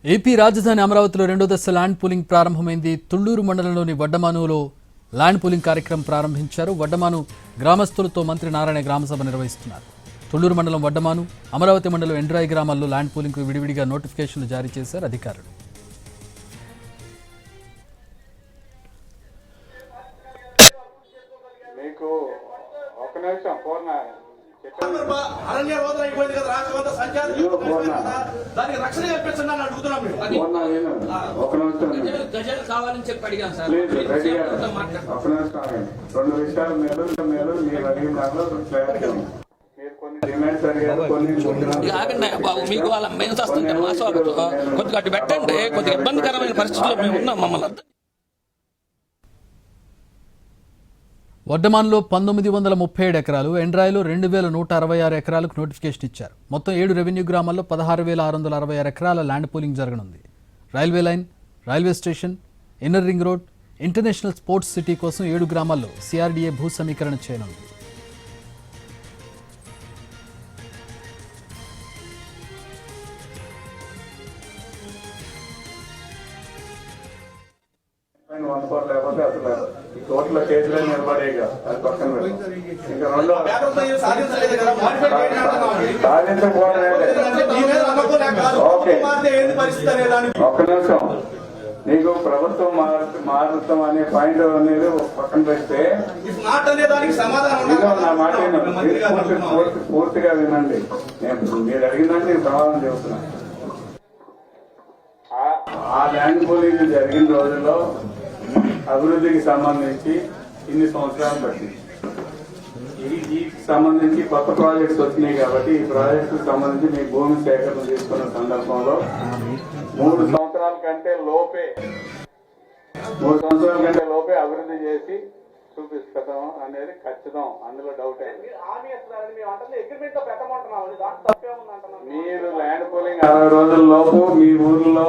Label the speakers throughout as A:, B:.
A: AP రాజధాని అమరావతిలో రెండో దశ ల్యాండ్ పూలింగ్ ప్రారంభమైంది. తుళ్లూరు మండలంలోని వడ్డమానులో ల్యాండ్ పూలింగ్ కార్యక్రమం ప్రారంభించారు. వడ్డమాను గ్రామస్తులతో మంత్రి నారాయణ గ్రామసభ నిర్వహిస్తున్నారు. తుళ్లూరు మండలం వడ్డమాను, అమరావతి మండలం ఎండ్రాయి గ్రామాల్లో ల్యాండ్ పూలింగ్కు విడివిడిగా నోటిఫికేషన్లు జారీ చేశారు అధికారులు.
B: అరణ్య రోదన అయిపోయింది కదా, రాష్ట్రమంతా సంచారం దానికి రక్షణ కల్పించండి అని అడుగుతున్నాం.
C: గజలు కావాలని చెప్పి అడిగాం సార్. బాబు మీకు వాళ్ళ మేము వస్తుంటే మా స్వాగతం కొద్దిగా అటు పెట్టండి. కొద్దిగా ఇబ్బందికరమైన పరిస్థితుల్లో మేము ఉన్నాం. మమ్మల్ని
A: వడ్డమాన్లో 1937 ఎకరాలు, ఎండ్రాయిలో 2166 ఎకరాలకు నోటిఫికేషన్ ఇచ్చారు. మొత్తం 7 రెవెన్యూ గ్రామాల్లో 16,666 ఎకరాల ల్యాండ్ పూలింగ్ జరగనుంది. Railway line, railway station, inner ring road, international sports city కోసం 7 గ్రామాల్లో సిఆర్డీఏ భూ సమీకరణ చేయనుంది.
D: లేకపోతే అసలు కోట్ల కేసులే నిలబడేగా అది పక్కన ఇంకా రెండో ఒక్క నిమిషం, నీకు ప్రభుత్వం మారుతాం అనే పాయింట్ అనేది పక్కన పెడితే నా మాట పూర్తిగా వినండి. మీరు అడిగిందని నేను సమాధానం చెబుతున్నా. ఆ ల్యాండ్ పూలింగ్ జరిగిన రోజుల్లో అభివృద్ధికి సంబంధించి ఇన్ని సంవత్సరాలు పట్టింది. ఈ సంబంధించి కొత్త ప్రాజెక్ట్స్ వచ్చినాయి కాబట్టి ఈ ప్రాజెక్టుకు సంబంధించి మీ భూమి సేకరణ తీసుకున్న సందర్భంలో 3 సంవత్సరాల కంటే లోపే అభివృద్ధి చేసి చూపిస్తాం అనేది ఖచ్చితం. అందులో డౌట్ మీరు ల్యాండ్ పూలింగ్ 60 రోజుల లోపు మీ ఊర్లో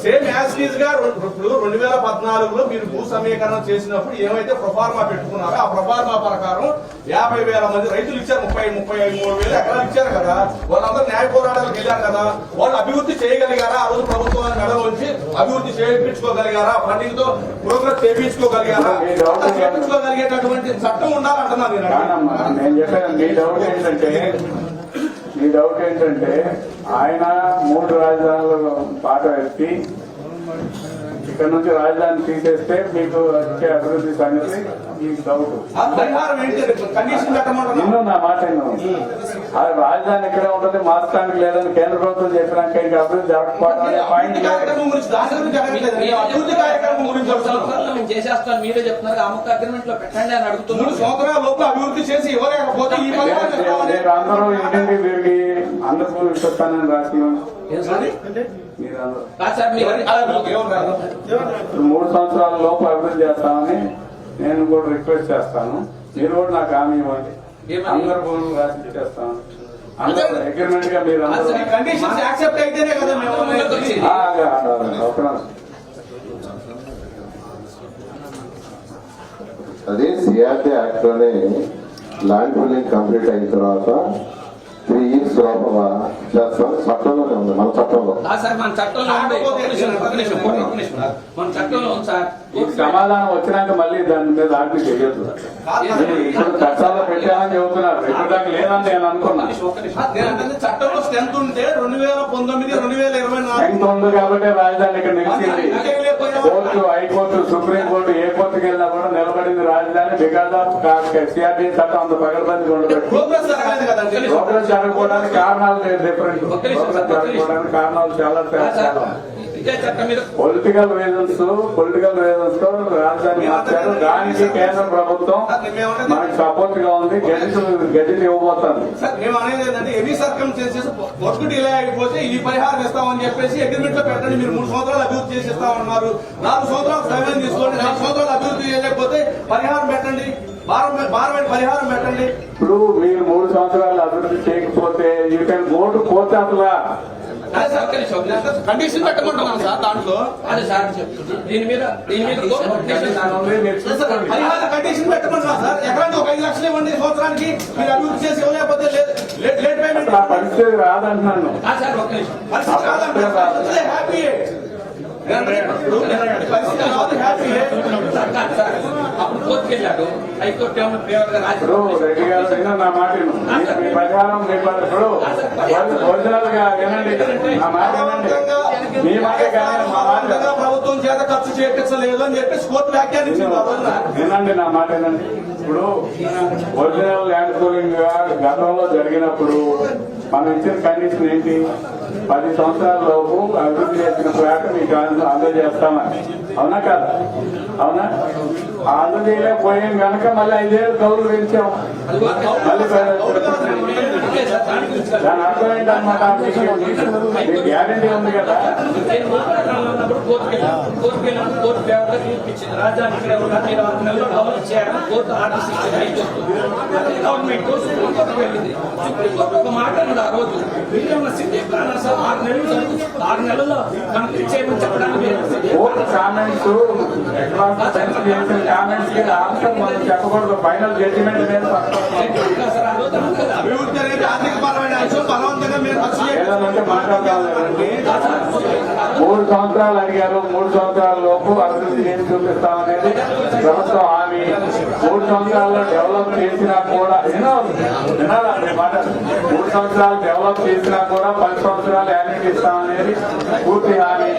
B: సేమ్ యాజ్ గా 2014లో మీరు భూ సమీకరణ చేసినప్పుడు ఏమైతే ప్రొఫార్మా పెట్టుకున్నారో ఆ ప్రొఫార్మా ప్రకారం 50,000 మంది రైతులు ఇచ్చారు. 33,000 ఎకరాలు ఇచ్చారు కదా. వాళ్ళందరూ న్యాయ పోరాటాలకు వెళ్ళారు కదా. వాళ్ళు అభివృద్ధి చేయగలిగారా? ఆ రోజు ప్రభుత్వాన్ని మెడలోంచి అభివృద్ధి చేయించుకోగలిగారా? ఫండింగ్ తో ప్రోగ్రెస్ చేయించుకోగలిగారా? చేయించుకోగలిగేటటువంటి చట్టం ఉండాలంటున్నాను
D: నేను చెప్పాను. మీ డౌట్ ఏంటంటే ఆయన 3 రాజధానులు పాట ఎత్తి ఇక్కడ నుంచి రాజధాని తీసేస్తే మీకు వచ్చే అభివృద్ధి సంగతి మీకు డౌట్. నిన్ను నా మాట అది రాజధాని ఇక్కడే ఉంటుంది, మార్చడానికి లేదని కేంద్ర ప్రభుత్వం చెప్పినాక ఇంకా అభివృద్ధి జరగకపోవడం అనే పాయింట్
C: చేసేస్తాను. మీరే చెప్తున్నారు అమ్మక అగ్రిమెంట్ లో పెట్టండి అని అడుగుతున్నారు.
B: 3 సంవత్సరాల లోపు అభివృద్ధి చేసి ఇవ్వలేకపోతే
D: అందరూ ఇంటింటి తిరిగి అందరూ ఇస్తానని రాసి 3 సంవత్సరాల లోపు అభివృద్ధి చేస్తామని నేను కూడా రిక్వెస్ట్ చేస్తాను. మీరు కూడా నాకు హామీ ఇవ్వండి. అందరు భూములు రాసి చేస్తాను. అందరూ అగ్రిమెంట్ గా మీరు
E: అదే సిఆర్టీ యాక్ట్ లోనే ల్యాండ్ పూలింగ్ కంప్లీట్ అయిన తర్వాత 3 years లోపల చేస్తాం. చట్టంలోనే ఉంది, మన చట్టంలో.
D: సమాధానం వచ్చినాక మళ్ళీ దాని మీద ఆర్గ్యూ చేయొద్దు. ఇప్పుడు చట్టాల్లో పెట్టామని చెబుతున్నారు. ఎప్పటిదాకా లేదని నేను అనుకున్నాను.
B: చట్టంలో స్ట్రెంత్ ఉంటే 2019, 2024
D: స్ట్రెంత్ ఉంది కాబట్టి రాజధాని ఇక్కడ నిలిచింది. కోర్టు, హైకోర్టు, సుప్రీంకోర్టు ఏ కోర్టుకు వెళ్ళినా కూడా నిలబడింది రాజధాని. బికాస్ ఆఫ్ సిఆర్డీ చట్టం అంత పగలబంది ఉండబెట్టి ప్రోగ్రెస్ జరగకపోవడానికి కారణాలు డిఫరెంట్. జరగకపోవడానికి కారణాలు చాలా పొలిటికల్ రీజన్స్ తో రాజధాని మార్చారు. దానికి కేంద్ర ప్రభుత్వం మనకు సపోర్ట్ గా ఉంది. గెజిట్ ఇవ్వబోతారు.
B: మేము అనేది ఏంటంటే ఎనీ సర్కమ్స్టెన్సెస్ వర్క్ డిలే అయిపోతే ఈ పరిహారం ఇస్తామని చెప్పేసి అగ్రిమెంట్ లో పెట్టండి. మీరు 3 సంవత్సరాలు అభివృద్ధి చేసి ఇస్తామన్నారు. 4 సంవత్సరాలు సమయం తీసుకోండి. 4 సంవత్సరాలు అభివృద్ధి చేయలేకపోతే పరిహారం పెట్టండి. భారమైన పరిహారం పెట్టండి.
D: ఇప్పుడు మీరు 3 సంవత్సరాలు అభివృద్ధి చేయకపోతే you can go to court. అసలు
B: కండిషన్ పెట్టమంటున్నాం సార్. దాంట్లో కండిషన్ పెట్టమంటున్నాం సార్. ఎకరానికి 5 లక్షలు ఇవ్వండి సంవత్సరానికి. మీరు అభివృద్ధి చేసి ఇవ్వలేకపోతే లేట్ పేమెంట్
D: అప్పుడు ఆ పరిస్థితి రాదంటున్నాను.
C: సార్ ఒక్క నిమిషం.
B: పరిస్థితి కాదంటే పరిస్థితులే హ్యాపీ. పరిస్థితి కాదు హ్యాపీ.
C: సార్ అప్పుడు కోర్టుకు వెళ్ళాడు. హైకోర్టు ఏమన్నా ఫేవర్గా రాసి
D: ఇప్పుడు రెడ్డి గారు విన్న నా మాట విను. మీ పరిహారం మీ ఇప్పుడు ఒరిజినల్ గా వినండి, నా మాట వినండి. మీ మాట కానీ మా మాట
B: బలవంతంగా ప్రభుత్వం చేత ఖర్చు చేయించలేదు అని చెప్పేసి కోర్టు వ్యాఖ్యానించింది ఆ రోజున.
D: వినండి, నా మాట వినండి. ఇప్పుడు ఒరిజినల్ ల్యాండ్ పూలింగ్ గతంలో జరిగినప్పుడు మనం ఇచ్చిన కండిషన్ ఏంటి? 10 సంవత్సరాల లోపు అభివృద్ధి చేసిన ఫ్లాట్ మీకు అందజేస్తామని. అవునా కాదు? అవునా? అందజేయలేకపోయాం కనుక మళ్ళీ 5 ఏళ్ళు కౌలు పెంచాం. మళ్ళీ దాని అర్థం ఏంటన్నమాట? మీకు గ్యారంటీ ఉంది కదా. కామెంట్స్ చేసిన కామెంట్స్ కి ఆన్సర్ మనం చెప్పకూడదు. ఫైనల్ జడ్జిమెంట్ మీద
B: అభివృద్ధి అనేది ఆర్థిక పరమైన అంశం. బలవంతంగా మీరు ఖర్చు
D: ఏదంటే మాట్లాడాలండి. 3 సంవత్సరాలు అడిగారు. 3 సంవత్సరాల లోపు అభివృద్ధి చేసి చూపిస్తామనేది ప్రభుత్వం హామీ. 3 సంవత్సరాల్లో డెవలప్ చేసినా కూడా వినాలా మాట? 3 సంవత్సరాలు డెవలప్ చేసినా కూడా 10 సంవత్సరాలు యాన్యుటీ ఇస్తామనేది పూర్తి హామీ.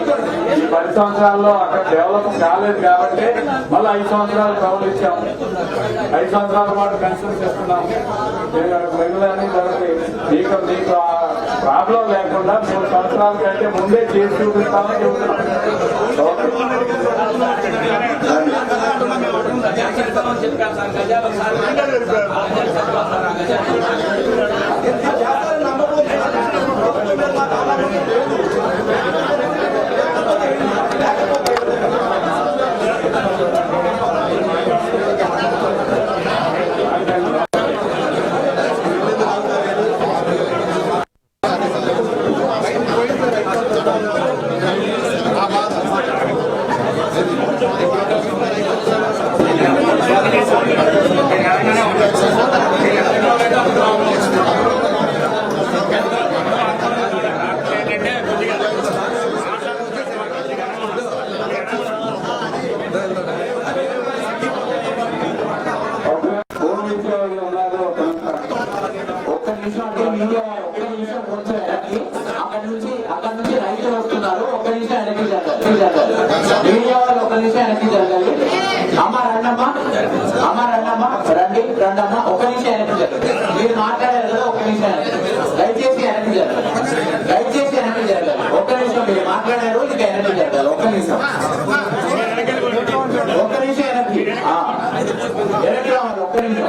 D: ఈ 10 సంవత్సరాల్లో అక్కడ డెవలప్ కాలేదు కాబట్టి మళ్ళీ 5 సంవత్సరాలు కౌలు ఇచ్చాం. 5 సంవత్సరాల పాటు కన్సిడర్ చేస్తున్నాం. రెగ్యులర్ని మీకు ప్రాబ్లం లేకుండా 3 సంవత్సరాల కంటే ముందే చేసి చూపిస్తామని చెబుతున్నాం.
F: అక్కడ నుంచి రైతులు వస్తున్నారు. ఒక్క నిమిషం వెనక్కి జరగాలి. మీడియా వాళ్ళు ఒక్క నిమిషం వెనక్కి జరగాలి. అమ్మ రండమ్మా, అమ్మ రండమ్మా, రండి రండమ్మా. ఒక్క నిమిషం వెనక్కి జరగాలి. మీరు మాట్లాడారు కదా, ఒక్క నిమిషం దయచేసి వెనక్కి జరగాలి. దయచేసి వెనక్కి జరగాలి. ఒక్క నిమిషం మీరు మాట్లాడారు, ఇక వెనక్కి జరగాలి. ఒక్క నిమిషం, ఒక్క నిమిషం వెనక్కి వెనక్కి రావాలి. ఒక్క నిమిషం.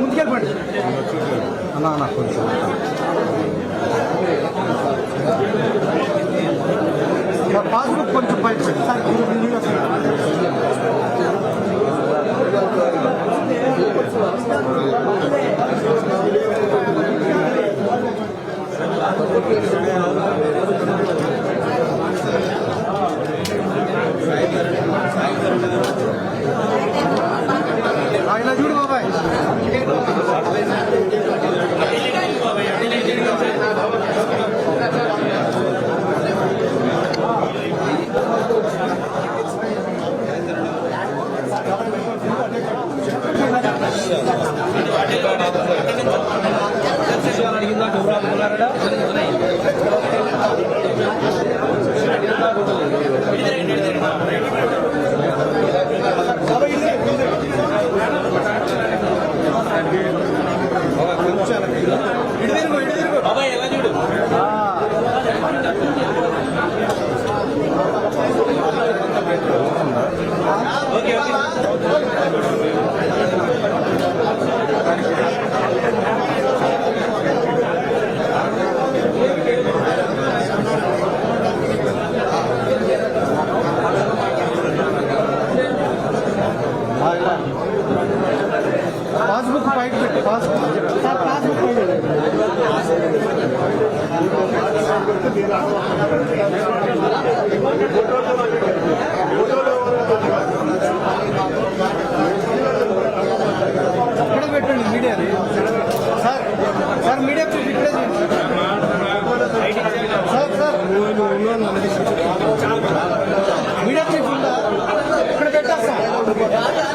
G: ముందుకెళ్ళిపోండి అన్న కొంచెం పాస్బుక్ కొంచెం పైకి ఇలా చూడు బాబాయ్.
C: బాబాయ్ ఎలా చూడు
G: ఇక్కడ పెట్టండి మీడియా సార్ సార్ మీడియా చూసి ఇక్కడే చేయండి సార్ సార్ మీడియా చీఫ్ ఉందా ఇక్కడ పెట్టేస్తాం